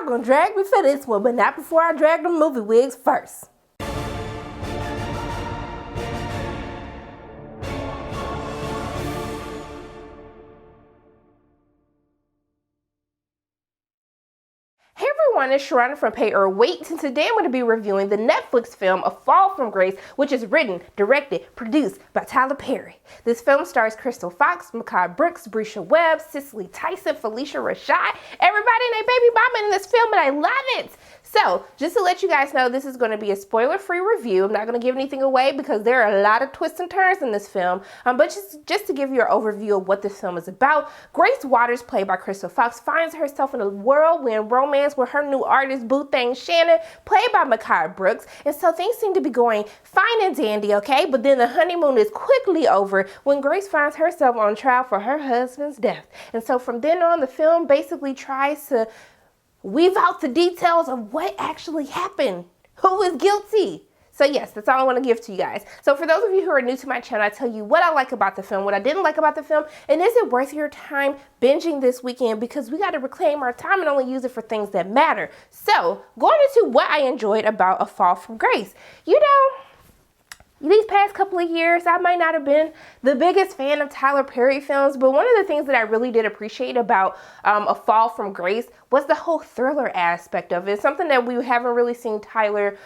y'all gonna drag me for this one, but not before I drag the movie wigs first. Hey everyone, it's Sharana from Pay or Wait, and today I'm going to be reviewing the Netflix film A Fall from Grace, which is written, directed, produced by Tyler Perry. This film stars Crystal Fox, Mehcad Brooks, Bresha Webb, Cicely Tyson, Felicia Rashad, everybody and their baby mama in this film, and I love it! So, just to let you guys know, this is going to be a spoiler-free review. I'm not going to give anything away because there are a lot of twists and turns in this film. But just to give you an overview of what this film is about, Grace Waters, played by Crystal Fox, finds herself in a whirlwind romance with her new artist, boo thing Shannon, played by Mehcad Brooks. And so things seem to be going fine and dandy, okay? But then the honeymoon is quickly over when Grace finds herself on trial for her husband's death. And so from then on, the film basically tries to weave out the details of what actually happened. Who is guilty? So yes, that's all I want to give to you guys. So for those of you who are new to my channel, I tell you what I like about the film, what I didn't like about the film, and is it worth your time binging this weekend, because we got to reclaim our time and only use it for things that matter. So going into what I enjoyed about A Fall from Grace. You know, these past couple of years, I might not have been the biggest fan of Tyler Perry films, but one of the things that I really did appreciate about A Fall from Grace was the whole thriller aspect of it. It's something that we haven't really seen Tyler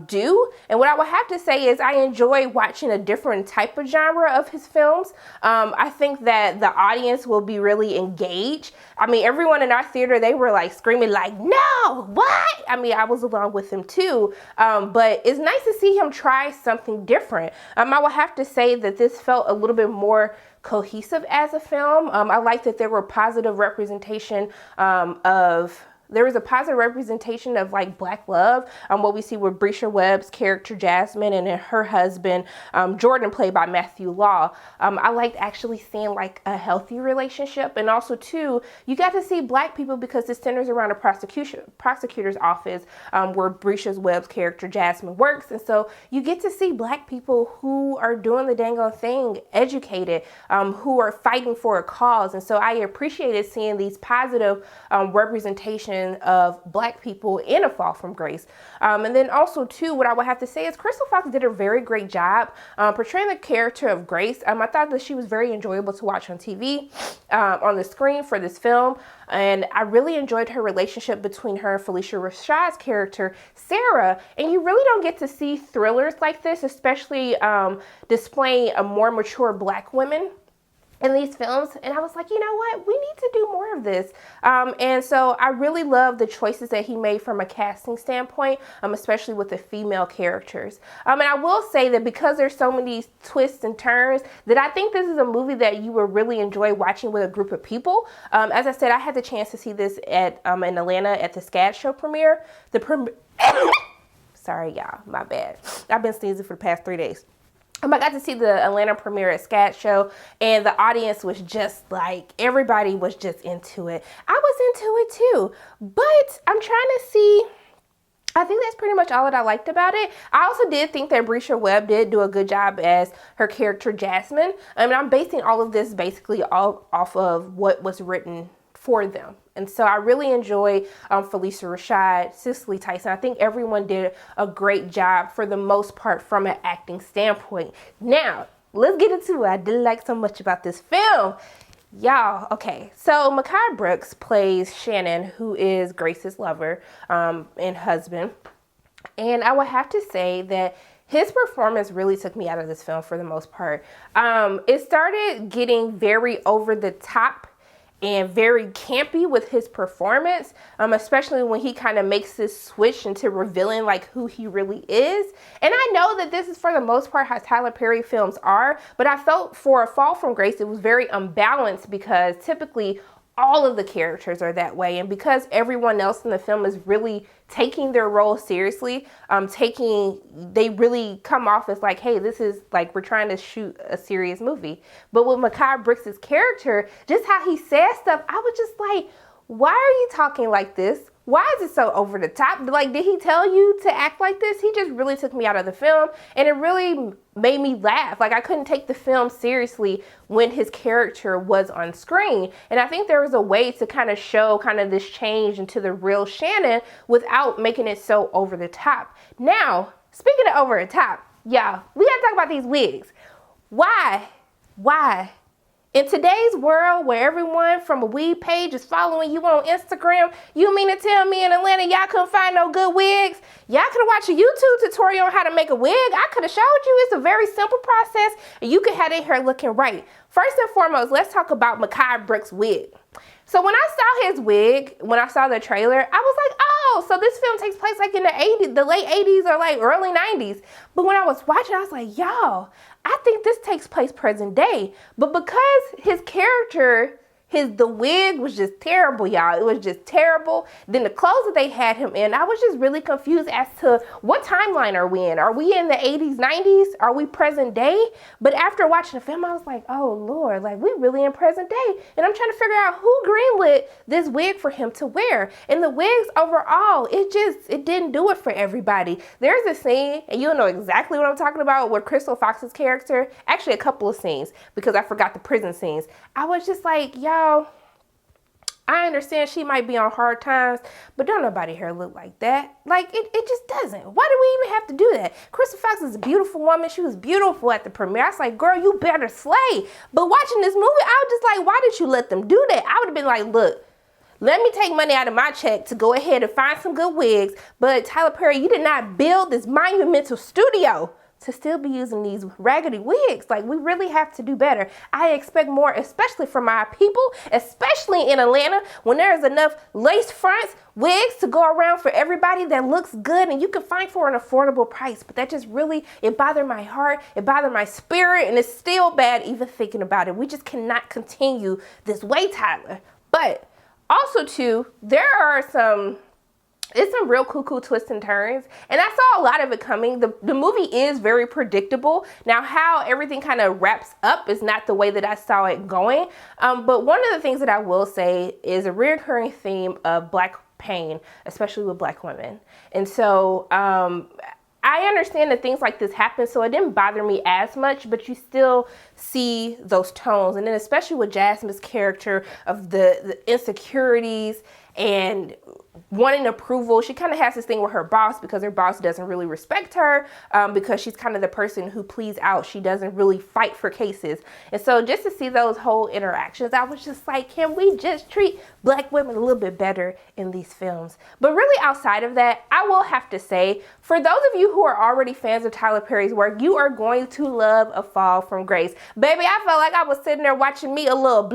do. And what I would have to say is I enjoy watching a different type of genre of his films. I think that the audience will be really engaged. I mean, everyone in our theater, they were like screaming like, no, what? I mean, I was along with him too. But it's nice to see him try something different. I would have to say that this felt a little bit more cohesive as a film. I like that there were positive representation there was a positive representation of like Black love, what we see with Bresha Webb's character Jasmine and then her husband Jordan, played by Matthew Law. I liked actually seeing like a healthy relationship, and also too, you got to see Black people because it centers around a prosecutor's office where Bresha Webb's character Jasmine works, and so you get to see Black people who are doing the dang on thing, educated, who are fighting for a cause, and so I appreciated seeing these positive representations of Black people in A Fall from Grace. And then also too, what I would have to say is Crystal Fox did a very great job portraying the character of Grace. I thought that she was very enjoyable to watch on TV, on the screen for this film. And I really enjoyed her relationship between her and Felicia Rashad's character, Sarah. And you really don't get to see thrillers like this, especially displaying a more mature Black women in these films. And I was like, you know what, we need to do more of this. And so I really love the choices that he made from a casting standpoint, especially with the female characters. And I will say that because there's so many twists and turns, that I think this is a movie that you will really enjoy watching with a group of people. As I said, I had the chance to see this at in Atlanta at the SCAD show premiere. Sorry y'all, my bad. I've been sneezing for the past 3 days. I got to see the Atlanta premiere at SCAD show, and the audience was just like, everybody was just into it. I was into it too, but I'm trying to see, I think that's pretty much all that I liked about it. I also did think that Bresha Webb did do a good job as her character Jasmine. I mean, I'm basing all of this basically all off of what was written for them. And so I really enjoy Felicia Rashad, Cicely Tyson. I think everyone did a great job for the most part from an acting standpoint. Now, let's get into what I didn't like so much about this film. Y'all, okay, so Mehcad Brooks plays Shannon, who is Grace's lover and husband. And I would have to say that his performance really took me out of this film for the most part. It started getting very over the top and very campy with his performance, especially when he kind of makes this switch into revealing like who he really is. And I know that this is for the most part how Tyler Perry films are, but I felt for A Fall from Grace, it was very unbalanced because typically all of the characters are that way. And because everyone else in the film is really taking their role seriously, they really come off as like, hey, this is like, we're trying to shoot a serious movie. But with Mehcad Brooks' character, just how he says stuff, I was just like, why are you talking like this? why is it so over the top? Like, did he tell you to act like this? He just really took me out of the film, and it really made me laugh. Like, I couldn't take the film seriously when his character was on screen. And I think there was a way to kind of show kind of this change into the real Shannon without making it so over the top. Now, speaking of over the top, y'all, we gotta talk about these wigs. Why? In today's world where everyone from a wig page is following you on Instagram, you mean to tell me in Atlanta y'all couldn't find no good wigs? Y'all could have watched a YouTube tutorial on how to make a wig. I could have showed you. It's a very simple process, and you can have their hair looking right. First and foremost, let's talk about Mekhi Brooks' wig. So when I saw his wig, when I saw the trailer, I was like, oh, so this film takes place like in the 80s, the late 80s or like early 90s. But when I was watching, I was like, y'all, I think this takes place present day. But because his character, the wig was just terrible, y'all. It was just terrible. Then the clothes that they had him in, I was just really confused as to what timeline are we in? Are we in the 80s, 90s? Are we present day? But after watching the film, I was like, oh Lord, like we really in present day. And I'm trying to figure out who greenlit this wig for him to wear. And the wigs overall, it didn't do it for everybody. There's a scene, and you'll know exactly what I'm talking about, with Crystal Fox's character. Actually, a couple of scenes, because I forgot the prison scenes. I was just like, y'all, I understand she might be on hard times, but don't nobody here look like that. Like, it just doesn't. Why do we even have to do that? Crystal Fox is a beautiful woman. She was beautiful at the premiere. I was like, girl, you better slay. But watching this movie, I was just like, why did you let them do that? I would have been like, look, let me take money out of my check to go ahead and find some good wigs. But Tyler Perry, you did not build this monumental studio to still be using these raggedy wigs. Like, we really have to do better. I expect more, especially from our people, especially in Atlanta, when there's enough lace fronts, wigs to go around for everybody that looks good and you can find for an affordable price. But that just really, it bothered my heart, it bothered my spirit, and it's still bad even thinking about it. We just cannot continue this way, Tyler. But also too, it's some real cuckoo twists and turns, and I saw a lot of it coming. The movie is very predictable. Now, how everything kind of wraps up is not the way that I saw it going. But one of the things that I will say is a recurring theme of Black pain, especially with Black women. And so I understand that things like this happen, so it didn't bother me as much, but you still see those tones. And then especially with Jasmine's character of the insecurities and wanting approval. She kind of has this thing with her boss because her boss doesn't really respect her because she's kind of the person who pleads out. She doesn't really fight for cases. And so just to see those whole interactions, I was just like, can we just treat Black women a little bit better in these films? But really outside of that, I will have to say, for those of you who are already fans of Tyler Perry's work, you are going to love A Fall from Grace. Baby, I felt like I was sitting there watching me a little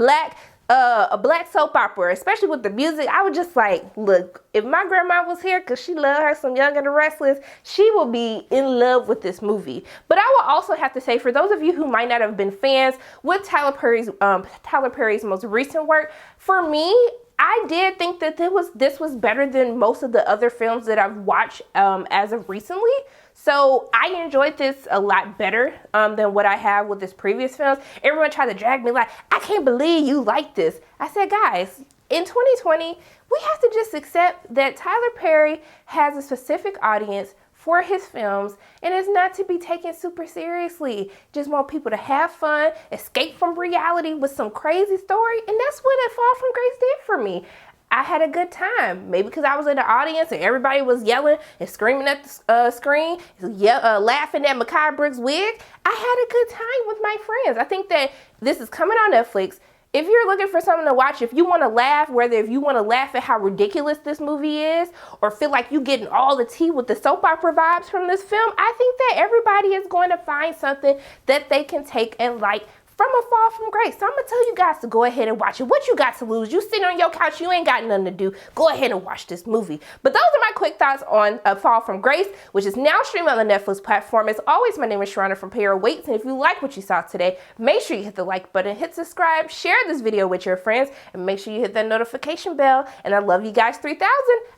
a black soap opera, especially with the music. I was just like, look, if my grandma was here, because she loved her some Young and the Restless, she will be in love with this movie. But I will also have to say, for those of you who might not have been fans with Tyler Perry's most recent work, for me, I did think that this was better than most of the other films that I've watched as of recently. So I enjoyed this a lot better than what I have with this previous films. Everyone tried to drag me like, I can't believe you like this. I said, guys, in 2020, we have to just accept that Tyler Perry has a specific audience for his films, and it's not to be taken super seriously. Just want people to have fun, escape from reality with some crazy story, and that's what A Fall from Grace did for me. I had a good time, maybe because I was in the audience and everybody was yelling and screaming at the screen, laughing at Mekhi Brooks' wig. I had a good time with my friends. I think that this is coming on Netflix. If you're looking for something to watch, if you want to laugh, if you want to laugh at how ridiculous this movie is, or feel like you're getting all the tea with the soap opera vibes from this film, I think that everybody is going to find something that they can take and like from A Fall from Grace. So I'm going to tell you guys to go ahead and watch it. What you got to lose? You sitting on your couch, you ain't got nothing to do. Go ahead and watch this movie. But those are my quick thoughts on A Fall from Grace, which is now streaming on the Netflix platform. As always, my name is Sharona from Pay or Waits, and if you like what you saw today, make sure you hit the like button, hit subscribe, share this video with your friends, and make sure you hit that notification bell. And I love you guys 3000.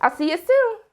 I'll see you soon.